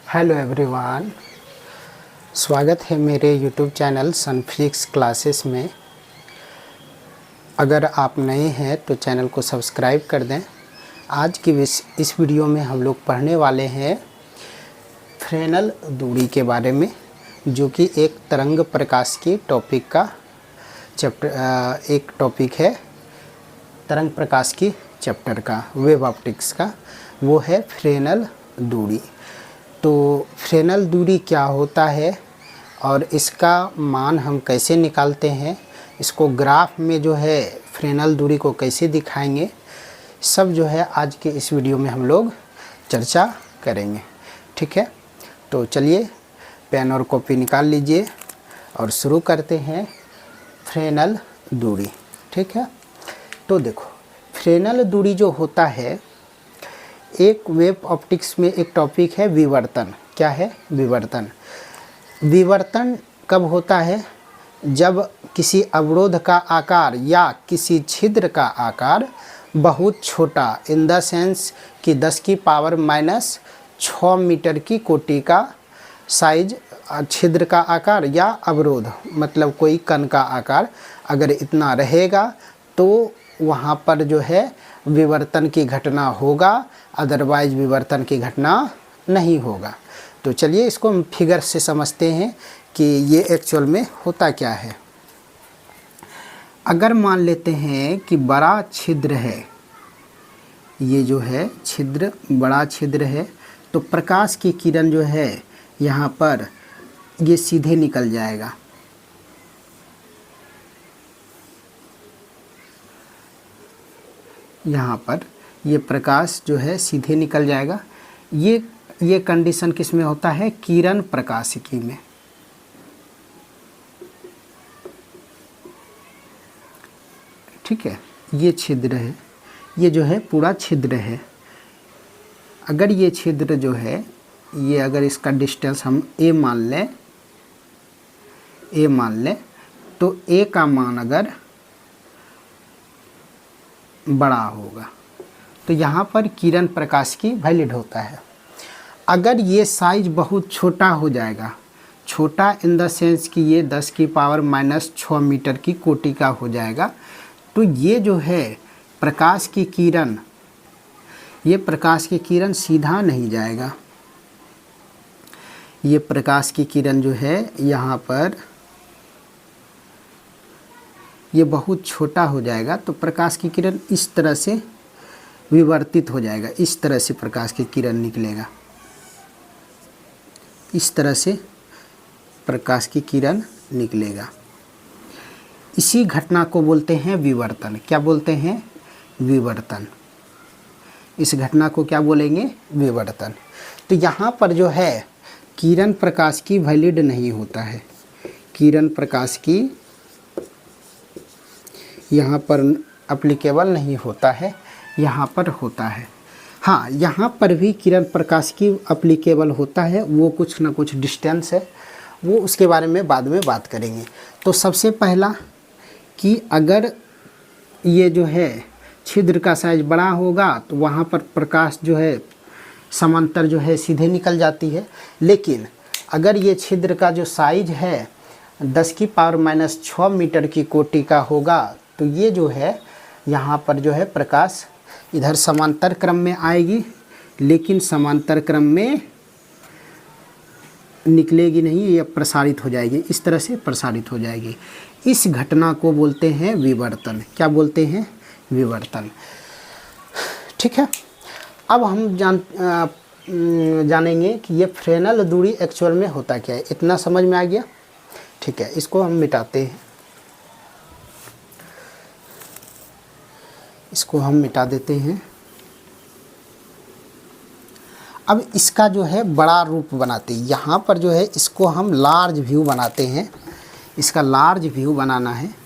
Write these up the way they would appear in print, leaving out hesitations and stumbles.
Hello everyone, स्वागत है मेरे यूट्यूब चैनल सनफ्लिक्स क्लासेस में। अगर आप नए हैं तो चैनल को सब्सक्राइब कर दें। आज की इस वीडियो में हम लोग पढ़ने वाले हैं फ्रेनेल दूरी के बारे में, जो कि एक तरंग प्रकाश की टॉपिक का एक टॉपिक है तरंग प्रकाश की चैप्टर का, वेव ऑप्टिक्स का। वो है फ्रेनेल दूरी। तो फ्रेनेल दूरी क्या होता है और इसका मान हम कैसे निकालते हैं, इसको ग्राफ में जो है फ्रेनेल दूरी को कैसे दिखाएंगे, सब जो है आज के इस वीडियो में हम लोग चर्चा करेंगे। ठीक है, तो चलिए पेन और कॉपी निकाल लीजिए और शुरू करते हैं फ्रेनेल दूरी। ठीक है, तो देखो फ्रेनेल दूरी जो होता है, एक वेव ऑप्टिक्स में एक टॉपिक है विवर्तन। क्या है? विवर्तन। विवर्तन कब होता है? जब किसी अवरोध का आकार या किसी छिद्र का आकार बहुत छोटा, इन द सेंस कि 10 की पावर माइनस 6 मीटर की कोटि का साइज, छिद्र का आकार या अवरोध मतलब कोई कण का आकार अगर इतना रहेगा तो वहाँ पर जो है विवर्तन की घटना होगा, अदरवाइज विवर्तन की घटना नहीं होगा। तो चलिए इसको हम फिगर से समझते हैं कि ये एक्चुअल में होता क्या है। अगर मान लेते हैं कि बड़ा छिद्र है, ये जो है छिद्र बड़ा छिद्र है, तो प्रकाश की किरण जो है यहाँ पर ये सीधे निकल जाएगा। यहाँ पर ये प्रकाश जो है सीधे निकल जाएगा। ये कंडीशन किस में होता है? किरण प्रकाशिकी में। ठीक है, ये छिद्र है, ये जो है पूरा छिद्र है। अगर ये छिद्र जो है, ये अगर इसका डिस्टेंस हम a मान लें, तो a का मान अगर बड़ा होगा तो यहाँ पर किरण प्रकाश की वैलिड होता है। अगर ये साइज बहुत छोटा हो जाएगा, छोटा इन द सेंस कि ये 10 की पावर माइनस 6 मीटर की कोटि का हो जाएगा, तो ये जो है प्रकाश की किरण, ये प्रकाश की किरण सीधा नहीं जाएगा। ये प्रकाश की किरण जो है यहाँ पर ये बहुत छोटा हो जाएगा, तो प्रकाश की किरण इस तरह से विवर्तित हो जाएगा। इस तरह से प्रकाश की किरण निकलेगा, इस तरह से प्रकाश की किरण निकलेगा। इसी घटना को बोलते हैं विवर्तन। क्या बोलते हैं? विवर्तन। इस घटना को क्या बोलेंगे? विवर्तन। तो यहाँ पर जो है किरण प्रकाश की वैलिड नहीं होता है। किरण प्रकाश की यहाँ पर एप्लीकेबल नहीं होता है, यहाँ पर होता है। हाँ, यहाँ पर भी किरण प्रकाश की एप्लीकेबल होता है, वो कुछ ना कुछ डिस्टेंस है, वो उसके बारे में बाद में बात करेंगे। तो सबसे पहला कि अगर ये जो है छिद्र का साइज बड़ा होगा तो वहाँ पर प्रकाश जो है समांतर जो है सीधे निकल जाती है। लेकिन अगर ये छिद्र का जो साइज है 10 की पावर माइनस 6 मीटर की कोटि का होगा, तो ये जो है यहाँ पर जो है प्रकाश इधर समांतर क्रम में आएगी, लेकिन समांतर क्रम में निकलेगी नहीं, ये प्रसारित हो जाएगी, इस तरह से प्रसारित हो जाएगी। इस घटना को बोलते हैं विवर्तन। क्या बोलते हैं? विवर्तन। ठीक है, अब हम जानेंगे कि ये फ्रेनेल दूरी एक्चुअल में होता क्या है। इतना समझ में आ गया? ठीक है, इसको हम मिटाते हैं, इसको हम मिटा देते हैं। अब इसका जो है बड़ा रूप बनाते हैं। यहाँ पर जो है इसको हम लार्ज व्यू बनाते हैं, इसका लार्ज व्यू बनाना है।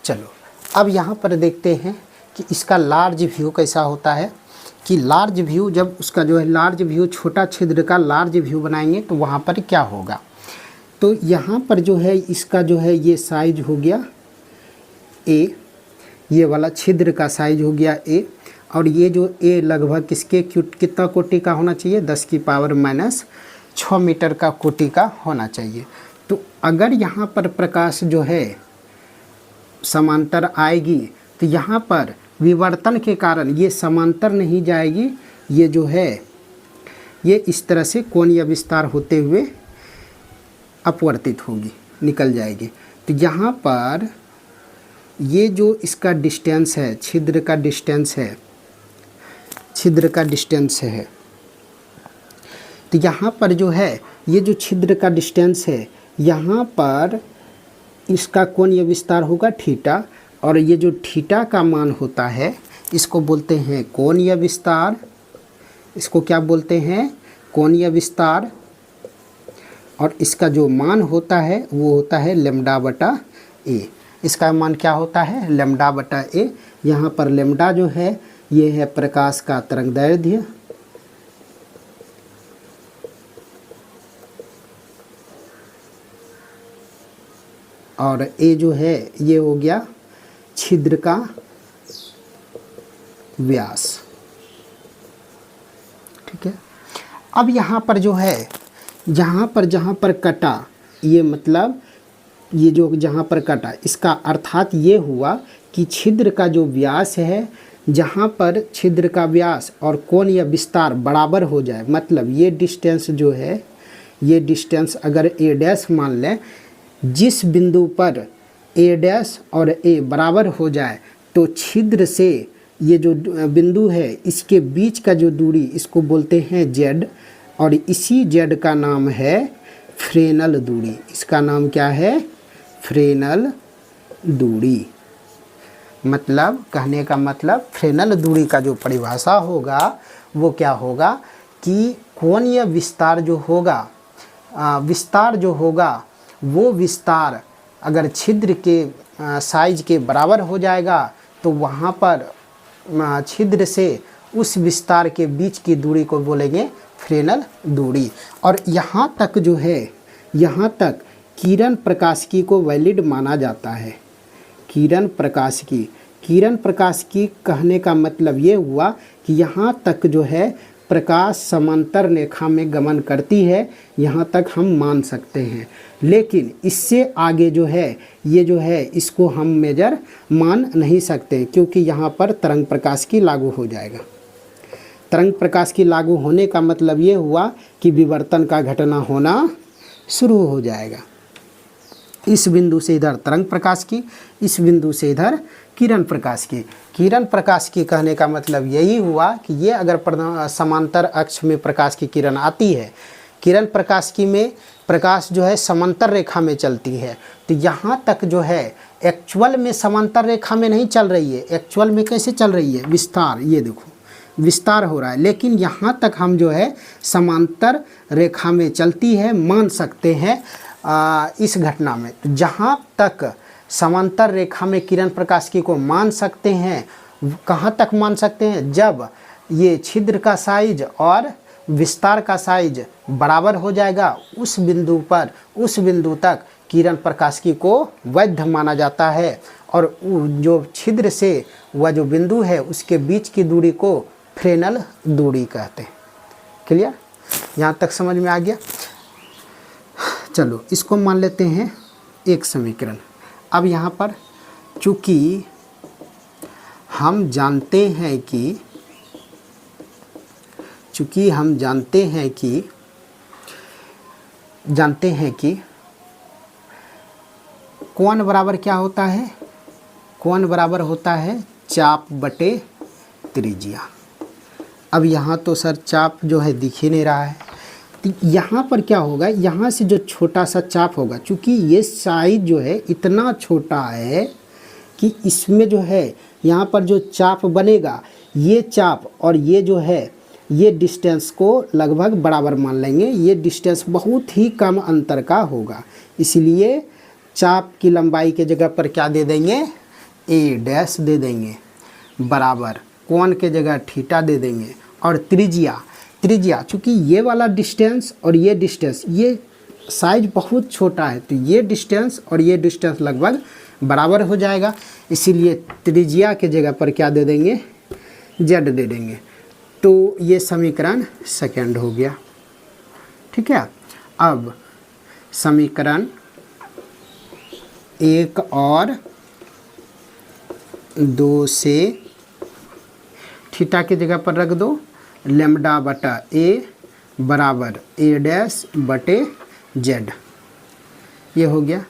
चलो अब यहाँ पर देखते हैं कि इसका लार्ज व्यू कैसा होता है। कि लार्ज व्यू, जब उसका जो है लार्ज व्यू, छोटा छिद्र का लार्ज व्यू बनाएंगे तो वहाँ पर क्या होगा। तो यहाँ पर जो है इसका जो है ये साइज हो गया ए, ये वाला छिद्र का साइज हो गया ए, और ये जो ए लगभग किसके कितना कोटि का होना चाहिए, 10⁻⁻6 मीटर का कोटि का होना चाहिए। तो अगर यहाँ पर प्रकाश जो है समांतर आएगी तो यहाँ पर विवर्तन के कारण ये समांतर नहीं जाएगी, ये जो है ये इस तरह से कोणीय विस्तार होते हुए अपवर्तित होगी, निकल जाएगी। तो यहाँ पर ये जो इसका डिस्टेंस है, छिद्र का डिस्टेंस है, छिद्र का डिस्टेंस है, तो यहाँ पर जो है ये जो छिद्र का डिस्टेंस है, यहाँ पर इसका कोणीय विस्तार होगा थीटा, और ये जो थीटा का मान होता है इसको बोलते हैं कोणीय विस्तार। इसको क्या बोलते हैं, कोणीय विस्तार। और इसका जो मान होता है वो होता है λ/a। इसका मान क्या होता है, λ/a। यहाँ पर लैम्डा जो है ये है प्रकाश का तरंगदैर्ध्य, और ए जो है ये हो गया छिद्र का व्यास। ठीक है। अब यहाँ पर जो है जहाँ पर कटा, ये मतलब ये जो जहाँ पर कटा, इसका अर्थात ये हुआ कि छिद्र का जो व्यास है, जहाँ पर छिद्र का व्यास और कोणीय विस्तार बराबर हो जाए, मतलब ये डिस्टेंस जो है, ये डिस्टेंस अगर ए डैश मान लें, जिस बिंदु पर ए डैश और ए बराबर हो जाए तो छिद्र से ये जो बिंदु है इसके बीच का जो दूरी, इसको बोलते हैं जेड, और इसी जेड का नाम है फ्रेनल दूरी। इसका नाम क्या है, फ्रेनल दूरी। मतलब कहने का मतलब फ्रेनल दूरी का जो परिभाषा होगा वो क्या होगा कि कोणीय विस्तार जो होगा, विस्तार जो होगा वो विस्तार अगर छिद्र के साइज के बराबर हो जाएगा तो वहाँ पर छिद्र से उस विस्तार के बीच की दूरी को बोलेंगे फ्रेनल दूरी। और यहाँ तक जो है, यहाँ तक किरण प्रकाशिकी को वैलिड माना जाता है। किरण प्रकाशिकी कहने का मतलब ये हुआ कि यहाँ तक जो है प्रकाश समांतर रेखा में गमन करती है, यहाँ तक हम मान सकते हैं। लेकिन इससे आगे जो है, ये जो है इसको हम मेजर मान नहीं सकते, क्योंकि यहाँ पर तरंग प्रकाशिकी लागू हो जाएगा। तरंग प्रकाशिकी लागू होने का मतलब ये हुआ कि विवर्तन का घटना होना शुरू हो जाएगा। इस बिंदु से इधर तरंग प्रकाशिकी, इस बिंदु से इधर किरण प्रकाशिकी। किरण प्रकाशिकी कहने का मतलब यही हुआ कि ये अगर समांतर अक्ष में प्रकाश की किरण आती है, किरण प्रकाशिकी में प्रकाश जो है समांतर रेखा में चलती है, तो यहाँ तक जो है एक्चुअल में समांतर रेखा में नहीं चल रही है। एक्चुअल में कैसे चल रही है, विस्तार, ये देखो विस्तार हो रहा है, लेकिन यहाँ तक हम जो है समांतर रेखा में चलती है मान सकते हैं इस घटना में। तो जहाँ तक समांतर रेखा में किरण प्रकाशिकी को मान सकते हैं, कहाँ तक मान सकते हैं, जब ये छिद्र का साइज और विस्तार का साइज बराबर हो जाएगा, उस बिंदु पर, उस बिंदु तक किरण प्रकाशिकी को वैध माना जाता है। और जो छिद्र से वह जो बिंदु है उसके बीच की दूरी को फ्रेनल दूरी कहते हैं। क्लियर, यहाँ तक समझ में आ गया। चलो इसको मान लेते हैं एक समीकरण। अब यहाँ पर चूँकि हम जानते हैं कि कोण बराबर क्या होता है, कोण बराबर होता है चाप बटे त्रिज्या। अब यहाँ तो सर चाप जो है दिख ही नहीं रहा है, तो यहाँ पर क्या होगा, यहाँ से जो छोटा सा चाप होगा, चूँकि ये साइज जो है इतना छोटा है कि इसमें जो है यहाँ पर जो चाप बनेगा, ये चाप और ये जो है ये डिस्टेंस को लगभग बराबर मान लेंगे। ये डिस्टेंस बहुत ही कम अंतर का होगा, इसलिए चाप की लंबाई के जगह पर क्या दे देंगे, ए डैश दे देंगे बराबर कोण के जगह थीटा दे देंगे और त्रिज्या चूँकि ये वाला डिस्टेंस और ये डिस्टेंस ये साइज बहुत छोटा है तो ये डिस्टेंस और ये डिस्टेंस लगभग बराबर हो जाएगा, इसीलिए त्रिज्या के जगह पर क्या दे देंगे जेड दे देंगे। तो ये समीकरण सेकंड हो गया। ठीक है, अब समीकरण 1 और 2 से थीटा की जगह पर रख दो लैम्डा बटा ए बराबर ए डैश बटे जेड, ये हो गया।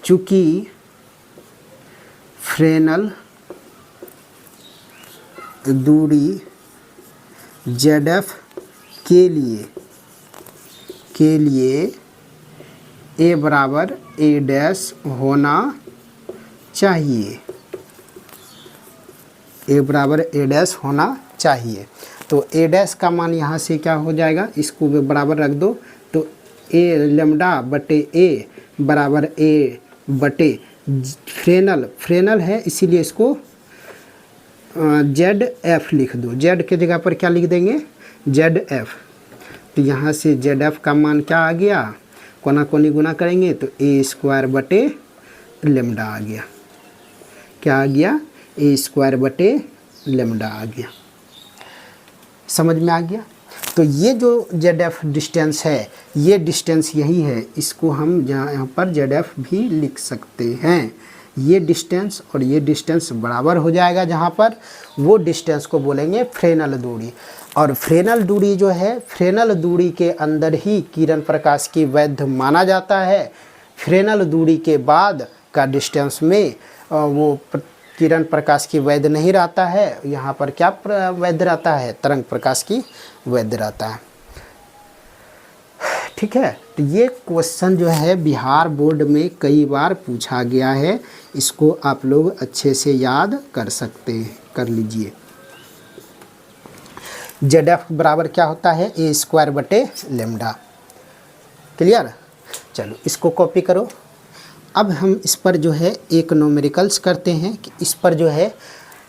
चूँकि फ्रेनल दूरी ZF के लिए ए बराबर ए डैश होना चाहिए, ए बराबर ए डैश होना चाहिए। तो ए डैश का मान यहाँ से क्या हो जाएगा, इसको भी बराबर रख दो तो ए लैम्डा बटे ए बराबर ए बटे फ्रेनल है इसीलिए इसको ZF लिख दो। जेड के जगह पर क्या लिख देंगे ZF। तो यहाँ से ZF का मान क्या आ गया, कोना कोनी गुना करेंगे तो ए स्क्वायर बटे लैम्डा आ गया। क्या आ गया, ए स्क्वायर बटे लैम्डा आ गया। समझ में आ गया। तो ये जो ZF डिस्टेंस है ये डिस्टेंस यही है, इसको हम यहाँ पर ZF भी लिख सकते हैं। ये डिस्टेंस और ये डिस्टेंस बराबर हो जाएगा, जहाँ पर वो डिस्टेंस को बोलेंगे फ्रेनल दूरी। और फ्रेनल दूरी जो है, फ्रेनल दूरी के अंदर ही किरण प्रकाश की वैध माना जाता है। फ्रेनल दूरी के बाद का डिस्टेंस में वो किरण प्रकाश की वैध नहीं रहता है, यहाँ पर क्या वैध रहता है, तरंग प्रकाश की वैध रहता है। ठीक है, तो ये क्वेश्चन जो है बिहार बोर्ड में कई बार पूछा गया है, इसको आप लोग अच्छे से याद कर सकते हैं, कर लीजिए। ZF बराबर क्या होता है, ए स्क्वायर बटे लैम्डा। क्लियर, चलो इसको कॉपी करो। अब हम इस पर जो है एक न्यूमेरिकल्स करते हैं कि इस पर जो है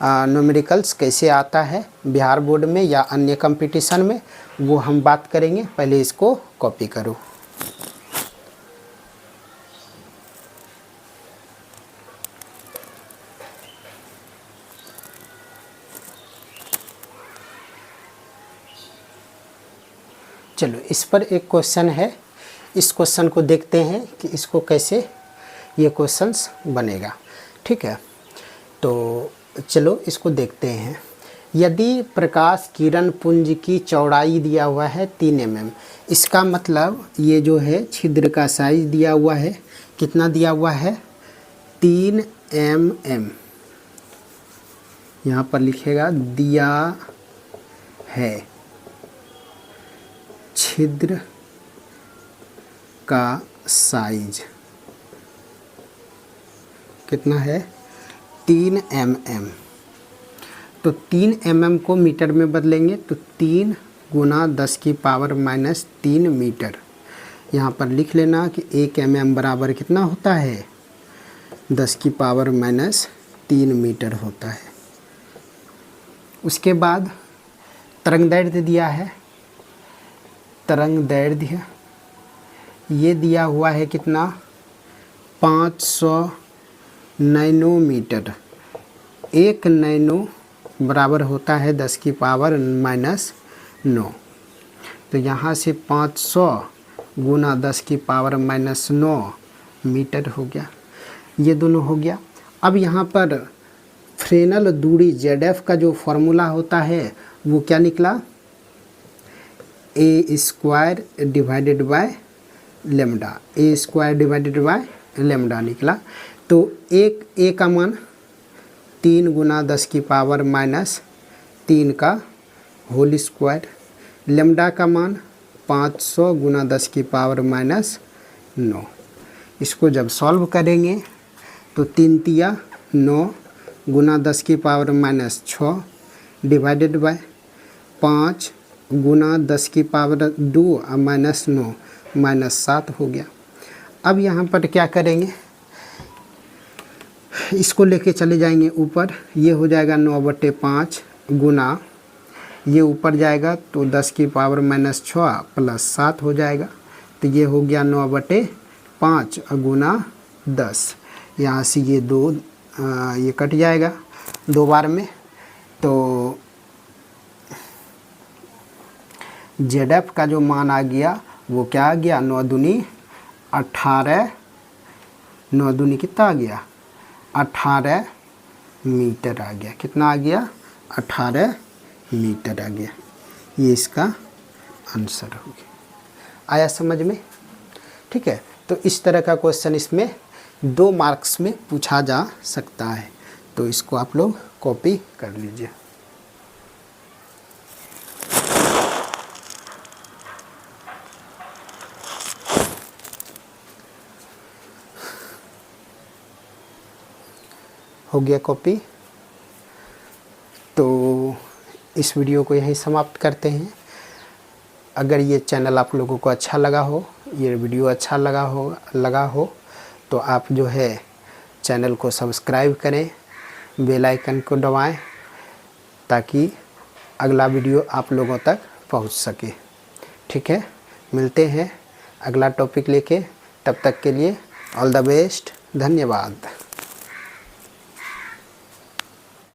न्यूमेरिकल्स कैसे आता है बिहार बोर्ड में या अन्य कंपटीशन में, वो हम बात करेंगे। पहले इसको कॉपी करो। चलो इस पर एक क्वेश्चन है, इस क्वेश्चन को देखते हैं कि इसको कैसे ये क्वेश्चंस बनेगा। ठीक है, तो चलो इसको देखते हैं। यदि प्रकाश किरण पुंज की चौड़ाई दिया हुआ है 3 mm, इसका मतलब ये जो है छिद्र का साइज दिया हुआ है, कितना दिया हुआ है 3 mm। यहाँ पर लिखेगा दिया है छिद्र का साइज कितना है 3 mm। तो 3 mm को मीटर में बदलेंगे तो 3 गुना 10 की पावर -3 मीटर। यहाँ पर लिख लेना कि 1 mm बराबर कितना होता है 10 की पावर -3 मीटर होता है। उसके बाद तरंग दैर्ध्य दिया है, तरंग दैर्ध्य ये दिया हुआ है कितना 500 नैनोमीटर। 1 नैनो बराबर होता है 10 की पावर -9। तो यहाँ से 500 गुना 10 की पावर -9 मीटर हो गया, ये दोनों हो गया। अब यहाँ पर फ्रेनल दूरी ZF का जो फॉर्मूला होता है वो क्या निकला, A square divided by lambda, A square divided by lambda निकला। तो एक ए का मान 3 गुना 10 की पावर -3 का होल स्क्वायर, लैम्डा का मान 500 गुना 10 की पावर -9। इसको जब सॉल्व करेंगे तो 3 तिया 9 गुना 10 की पावर -6 डिवाइडेड बाय 5 गुना 10 की पावर 2 और -9 -7 हो गया। अब यहाँ पर क्या करेंगे, इसको लेके चले जाएंगे ऊपर, ये हो जाएगा 9/5 गुना, ये ऊपर जाएगा तो 10 की पावर -6 प्लस 7 हो जाएगा, तो ये हो गया 9/5 गुना 10। यहाँ से ये 2 ये कट जाएगा 2 बार में, तो ZF का जो मान आ गया वो क्या आ गया, 9 दूनी 18, 9 दूनी कितना आ गया 18 मीटर आ गया। कितना आ गया 18 मीटर आ गया। ये इसका आंसर हो गया। आया समझ में? ठीक है, तो इस तरह का क्वेश्चन इसमें 2 मार्क्स में पूछा जा सकता है, तो इसको आप लोग कॉपी कर लीजिए। हो गया कॉपी। तो इस वीडियो को यहीं समाप्त करते हैं। अगर ये चैनल आप लोगों को अच्छा लगा हो, ये वीडियो अच्छा लगा हो तो आप जो है चैनल को सब्सक्राइब करें, बेल आइकन को दबाएं ताकि अगला वीडियो आप लोगों तक पहुंच सके। ठीक है, मिलते हैं अगला टॉपिक लेके, तब तक के लिए ऑल द बेस्ट, धन्यवाद।